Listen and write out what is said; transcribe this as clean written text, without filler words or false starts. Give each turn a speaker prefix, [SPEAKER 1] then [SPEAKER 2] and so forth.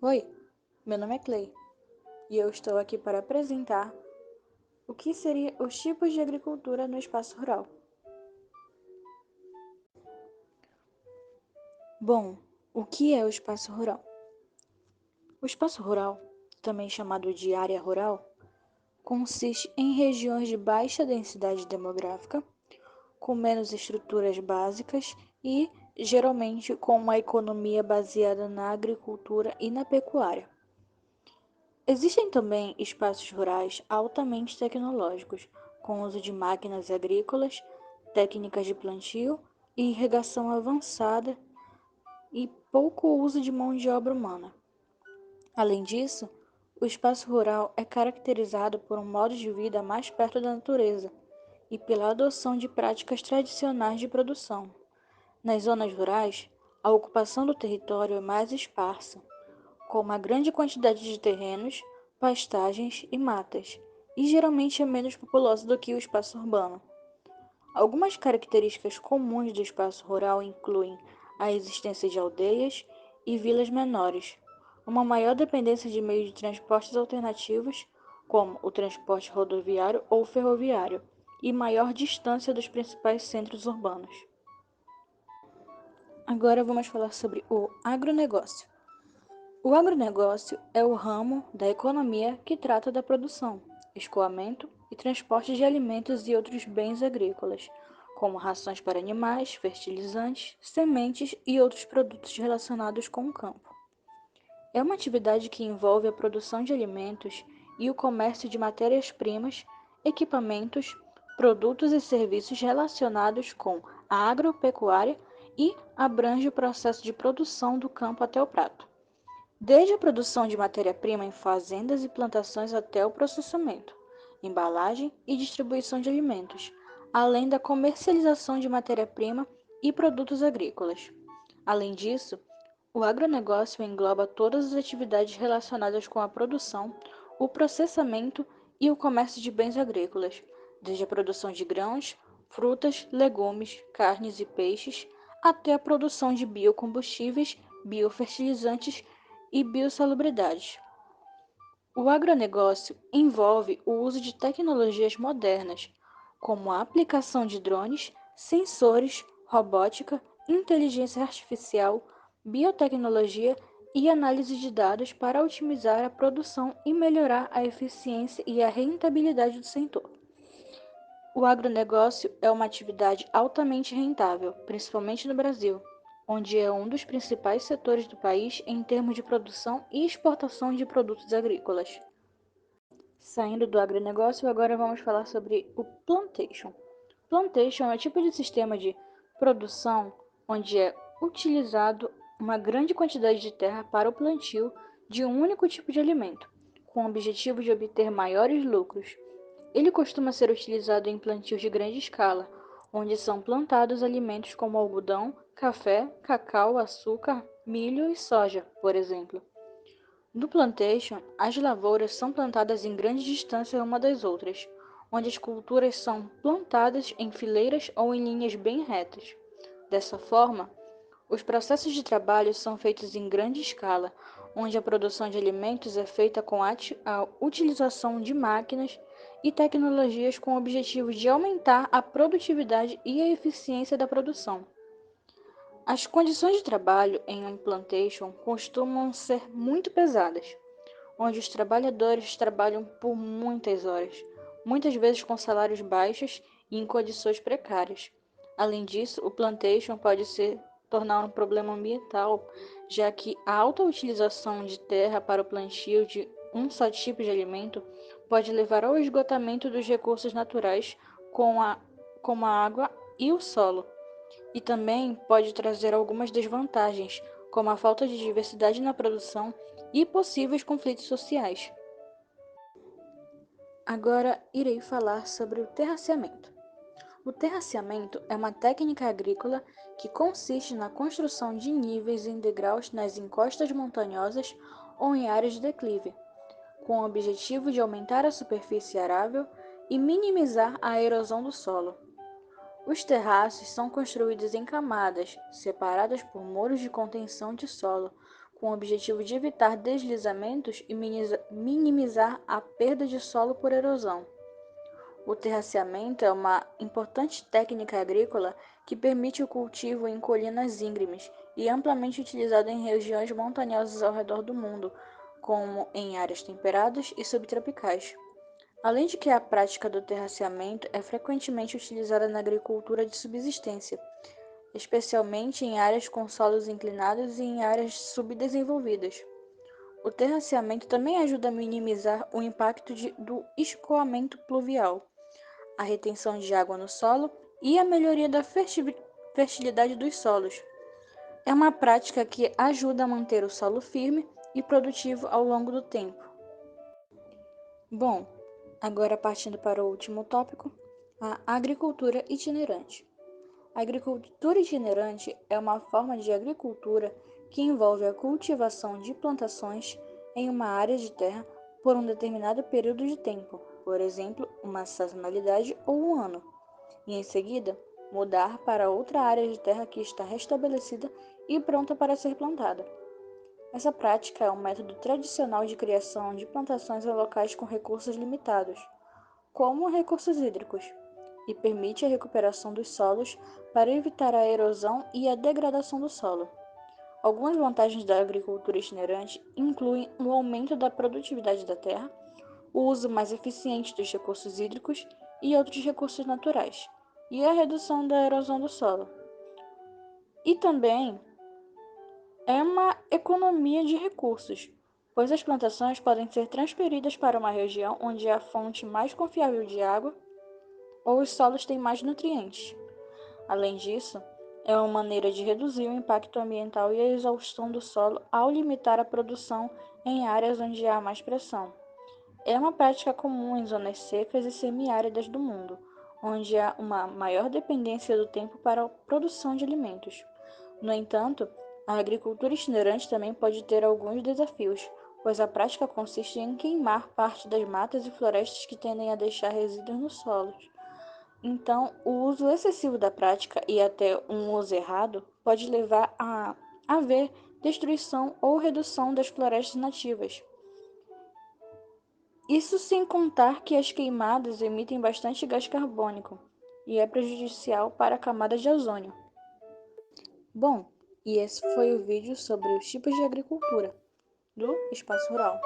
[SPEAKER 1] Oi, meu nome é Clay e eu estou aqui para apresentar o que seriam os tipos de agricultura no espaço rural. Bom, o que é o espaço rural? O espaço rural, também chamado de área rural, consiste em regiões de baixa densidade demográfica, com menos estruturas básicas e, geralmente, com uma economia baseada na agricultura e na pecuária. Existem também espaços rurais altamente tecnológicos, com uso de máquinas agrícolas, técnicas de plantio e irrigação avançada e pouco uso de mão de obra humana. Além disso, o espaço rural é caracterizado por um modo de vida mais perto da natureza e pela adoção de práticas tradicionais de produção. Nas zonas rurais, a ocupação do território é mais esparsa, com uma grande quantidade de terrenos, pastagens e matas, e geralmente é menos populosa do que o espaço urbano. Algumas características comuns do espaço rural incluem a existência de aldeias e vilas menores, uma maior dependência de meios de transportes alternativos, como o transporte rodoviário ou ferroviário, e maior distância dos principais centros urbanos. Agora vamos falar sobre o agronegócio. O agronegócio é o ramo da economia que trata da produção, escoamento e transporte de alimentos e outros bens agrícolas, como rações para animais, fertilizantes, sementes e outros produtos relacionados com o campo. É uma atividade que envolve a produção de alimentos e o comércio de matérias-primas, equipamentos, produtos e serviços relacionados com a agropecuária e abrange o processo de produção do campo até o prato, desde a produção de matéria-prima em fazendas e plantações até o processamento, embalagem e distribuição de alimentos, além da comercialização de matéria-prima e produtos agrícolas. Além disso, o agronegócio engloba todas as atividades relacionadas com a produção, o processamento e o comércio de bens agrícolas, desde a produção de grãos, frutas, legumes, carnes e peixes, até a produção de biocombustíveis, biofertilizantes e biossalubridade. O agronegócio envolve o uso de tecnologias modernas, como a aplicação de drones, sensores, robótica, inteligência artificial, biotecnologia e análise de dados para otimizar a produção e melhorar a eficiência e a rentabilidade do setor. O agronegócio é uma atividade altamente rentável, principalmente no Brasil, onde é um dos principais setores do país em termos de produção e exportação de produtos agrícolas. Saindo do agronegócio, agora vamos falar sobre o plantation. Plantation é um tipo de sistema de produção onde é utilizado uma grande quantidade de terra para o plantio de um único tipo de alimento, com o objetivo de obter maiores lucros. Ele costuma ser utilizado em plantios de grande escala, onde são plantados alimentos como algodão, café, cacau, açúcar, milho e soja, por exemplo. No plantation, as lavouras são plantadas em grande distância uma das outras, onde as culturas são plantadas em fileiras ou em linhas bem retas. Dessa forma, os processos de trabalho são feitos em grande escala, onde a produção de alimentos é feita com a utilização de máquinas e tecnologias com o objetivo de aumentar a produtividade e a eficiência da produção. As condições de trabalho em um plantation costumam ser muito pesadas, onde os trabalhadores trabalham por muitas horas, muitas vezes com salários baixos e em condições precárias. Além disso, o plantation pode se tornar um problema ambiental, já que a alta utilização de terra para o plantio de um só tipo de alimento pode levar ao esgotamento dos recursos naturais como a água e o solo, e também pode trazer algumas desvantagens, como a falta de diversidade na produção e possíveis conflitos sociais. Agora irei falar sobre o terraceamento. O terraceamento é uma técnica agrícola que consiste na construção de níveis em degraus nas encostas montanhosas ou em áreas de declive, com o objetivo de aumentar a superfície arável e minimizar a erosão do solo. Os terraços são construídos em camadas, separadas por muros de contenção de solo, com o objetivo de evitar deslizamentos e minimizar a perda de solo por erosão. O terraceamento é uma importante técnica agrícola que permite o cultivo em colinas íngremes e amplamente utilizado em regiões montanhosas ao redor do mundo, como em áreas temperadas e subtropicais. Além de que a prática do terraceamento é frequentemente utilizada na agricultura de subsistência, especialmente em áreas com solos inclinados e em áreas subdesenvolvidas. O terraceamento também ajuda a minimizar o impacto do escoamento pluvial, a retenção de água no solo e a melhoria da fertilidade dos solos. É uma prática que ajuda a manter o solo firme e produtivo ao longo do tempo. Bom, agora partindo para o último tópico, a agricultura itinerante. A agricultura itinerante é uma forma de agricultura que envolve a cultivação de plantações em uma área de terra por um determinado período de tempo, por exemplo, uma sazonalidade ou um ano, e em seguida mudar para outra área de terra que está restabelecida e pronta para ser plantada. Essa prática é um método tradicional de criação de plantações em locais com recursos limitados, como recursos hídricos, e permite a recuperação dos solos para evitar a erosão e a degradação do solo. Algumas vantagens da agricultura itinerante incluem o aumento da produtividade da terra, o uso mais eficiente dos recursos hídricos e outros recursos naturais, e a redução da erosão do solo. E também é uma economia de recursos, pois as plantações podem ser transferidas para uma região onde há fonte mais confiável de água ou os solos têm mais nutrientes. Além disso, é uma maneira de reduzir o impacto ambiental e a exaustão do solo ao limitar a produção em áreas onde há mais pressão. É uma prática comum em zonas secas e semiáridas do mundo, onde há uma maior dependência do tempo para a produção de alimentos. No entanto, a agricultura itinerante também pode ter alguns desafios, pois a prática consiste em queimar parte das matas e florestas que tendem a deixar resíduos nos solos. Então, o uso excessivo da prática e até um uso errado pode levar a haver destruição ou redução das florestas nativas. Isso sem contar que as queimadas emitem bastante gás carbônico e é prejudicial para a camada de ozônio. Bom, e esse foi o vídeo sobre os tipos de agricultura do espaço rural.